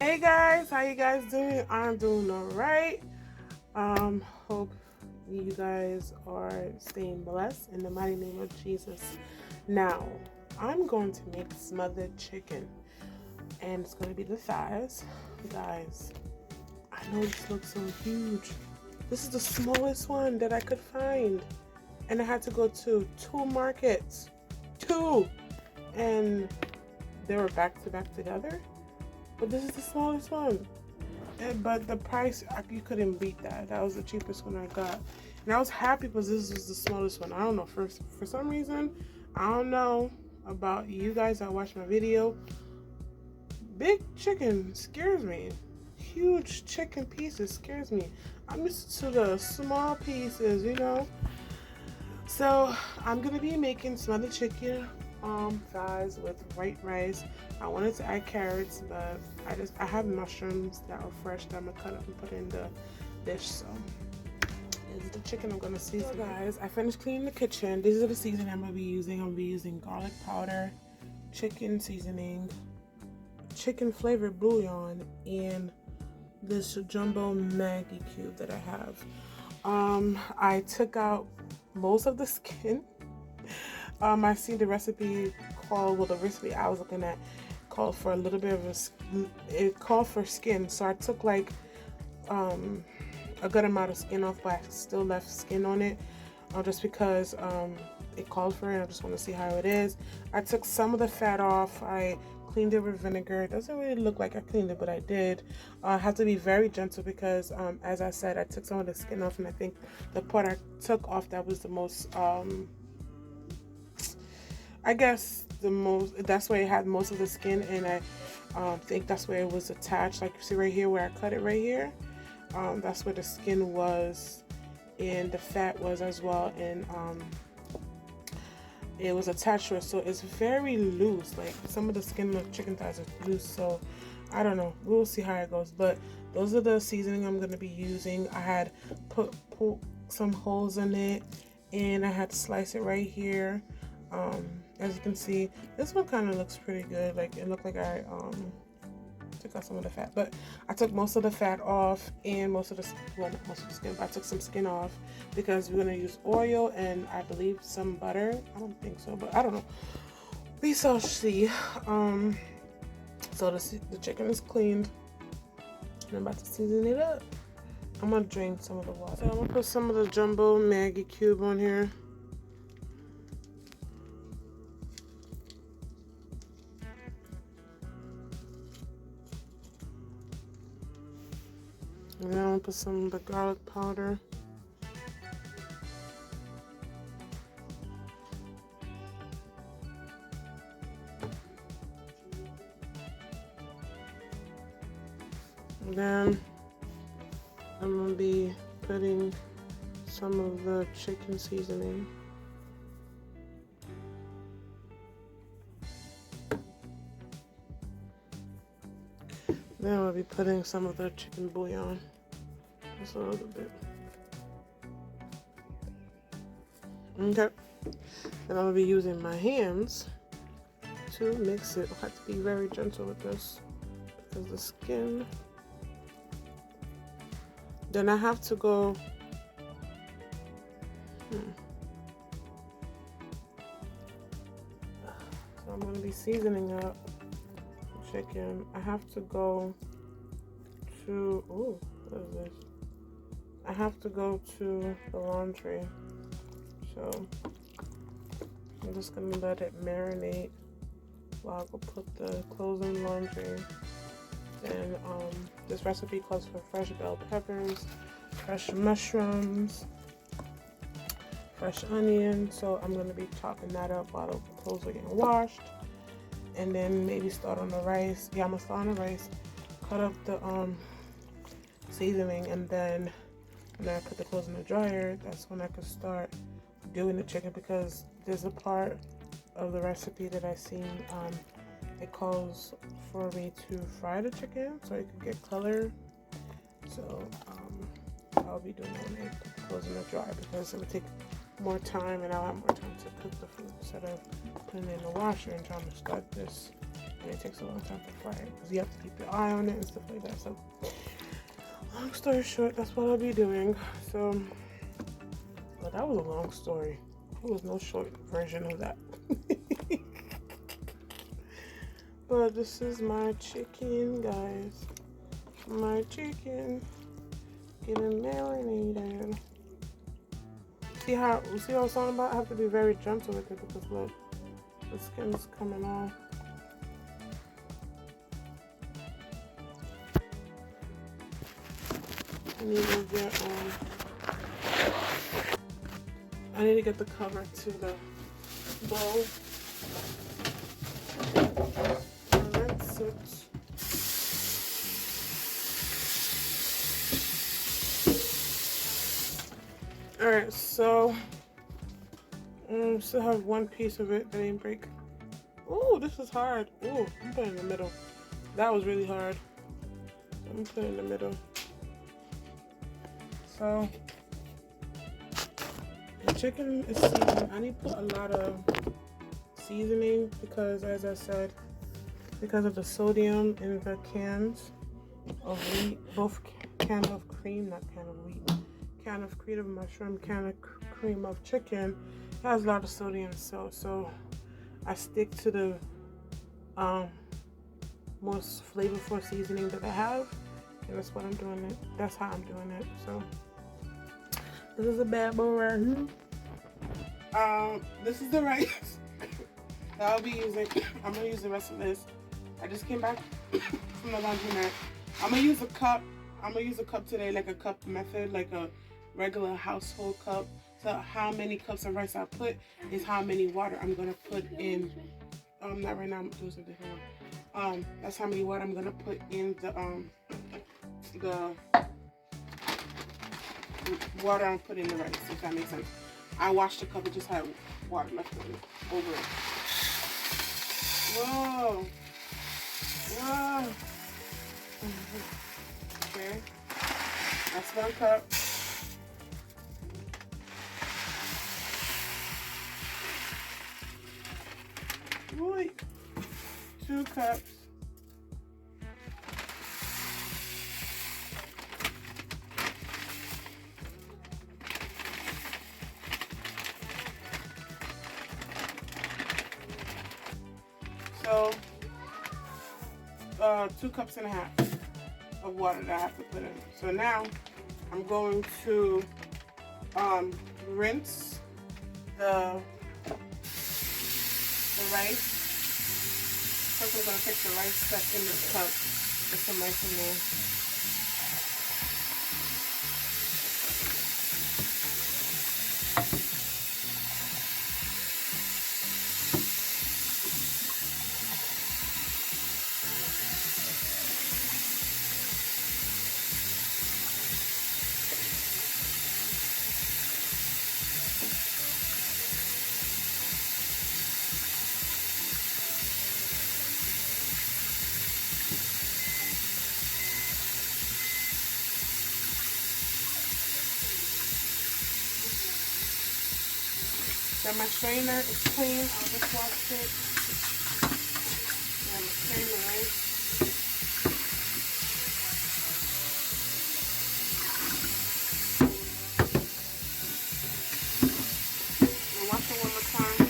Hey guys, how you guys doing? I'm doing all right. Hope you guys are staying blessed in the mighty name of Jesus. Now, I'm going to make smothered chicken, and it's going to be the thighs. Guys, I know this looks so huge. This is the smallest one that I could find, and I had to go to two markets, and they were back to back together. But this is the smallest one. But the price, you couldn't beat that. That was the cheapest one I got. And I was happy because this was the smallest one. I don't know, for some reason, I don't know about you guys that watch my video. Big chicken scares me. Huge chicken pieces scares me. I'm used to the small pieces, you know. So I'm gonna be making smothered chicken thighs with white rice. I wanted to add carrots, but I have mushrooms that are fresh that I'm gonna cut up and put in the dish. So this is the chicken I'm gonna season. So guys, I finished cleaning the kitchen. These are the seasoning I'm gonna be using. I'm gonna be using garlic powder, chicken seasoning, chicken flavored bouillon, and this jumbo Maggi cube that I have. I took out most of the skin. I seen the recipe the recipe I was looking at called for a little bit of it called for skin. So I took like a good amount of skin off, but I still left skin on it just because it called for it. I just want to see how it is. I took some of the fat off. I cleaned it with vinegar. It doesn't really look like I cleaned it, but I did. I have to be very gentle because as I said, I took some of the skin off, and I think the part I took off that was the most I guess that's where it had most of the skin, and I think that's where it was attached. Like you see right here where I cut it right here, that's where the skin was and the fat was as well, and it was attached to it, so it's very loose. Like some of the skin of chicken thighs are loose, so I don't know, we'll see how it goes. But those are the seasoning I'm going to be using. I had put some holes in it, and I had to slice it right here. As you can see, this one kind of looks pretty good. Like it looked like I took out some of the fat, but I took most of the fat off and most of the not most of the skin, but I took some skin off because we're gonna use oil and I believe some butter. I don't think so, but I don't know. We shall see. So the chicken is cleaned, and I'm about to season it up. I'm gonna drain some of the water. So I'm gonna put some of the jumbo Maggi cube on here. And then I'm gonna put some of the garlic powder. And then I'm gonna be putting some of the chicken seasoning. Then I'll be putting some of the chicken bouillon. Just a little bit. Okay. And I'll be using my hands to mix it. I have to be very gentle with this because the skin. Then I have to go. So I'm going to be seasoning up chicken. I have to go to. Ooh, what is this? I have to go to the laundry. So I'm just gonna let it marinate while I go put the clothes in laundry. And this recipe calls for fresh bell peppers, fresh mushrooms, fresh onion. So I'm gonna be chopping that up while the clothes are getting washed. And then maybe start on the rice. Yeah, I'm gonna start on the rice. Cut up the seasoning, and then when I put the clothes in the dryer, that's when I could start doing the chicken, because there's a part of the recipe that I seen. It calls for me to fry the chicken so it could get color. So I'll be doing that when I put the clothes in the dryer, because it would take more time and I'll have more time to cook the food instead of putting it in the washer and trying to start this And it takes a long time to fry it because you have to keep your eye on it and stuff like that. So, long story short, that's what I'll be doing. So, well, that was a long story. There was no short version of that. But this is my chicken, guys. My chicken getting marinated. See what I was talking about? I have to be very gentle with it because look, the skin's coming off. I need to get the cover to the bowl. And that's it. Alright, so still have one piece of it that didn't break. Oh, this is hard. Oh, I'm putting it in the middle. That was really hard. I'm putting it in the middle. So the chicken is seasoned. I need to put a lot of seasoning because, as I said, because of the sodium in the cans of wheat, both can of cream, not can of wheat, can of cream of mushroom, can of cream of chicken, has a lot of sodium. So I stick to the most flavorful seasoning that I have, and that's what I'm doing it. That's how I'm doing it. So this is a bad boy right here. This is the rice that I'll be using. I'm gonna use the rest of this. I just came back from the laundromat. I'm gonna use a cup. I'm gonna use a cup today, like a cup method, like a regular household cup. So how many cups of rice I put is how many water I'm gonna put in. Not right now. I'm doing something different. That's how many water I'm gonna put in the water I'm putting in the rice. If that makes sense. I washed the cup. It just had water left over it. Whoa. Whoa. Okay. That's 1 cup. Wait. 2 cups. So, 2 cups and a half of water that I have to put in. So now I'm going to rinse the rice. First I'm going to take the rice that's in this cup. There's some rice in there. So my strainer is clean. I'll just wash it. And strain the rice. And wash it 1 more time.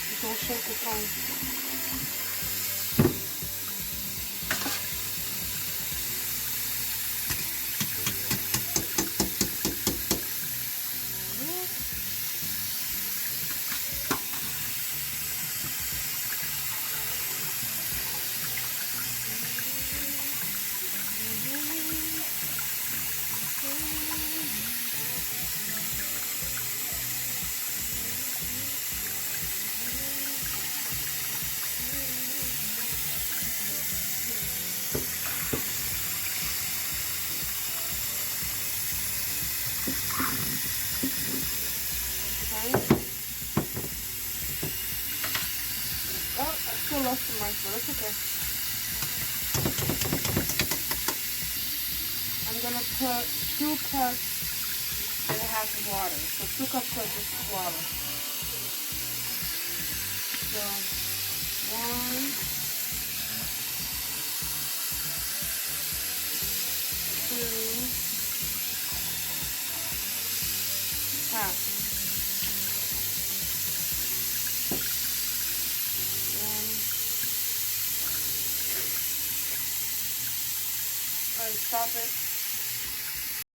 Just don't shake the phone. Lost some rice, but that's okay. I'm gonna put 2 cups and a half of water. So 2 cups of just water. So One, two, half. One. Alright, stop it.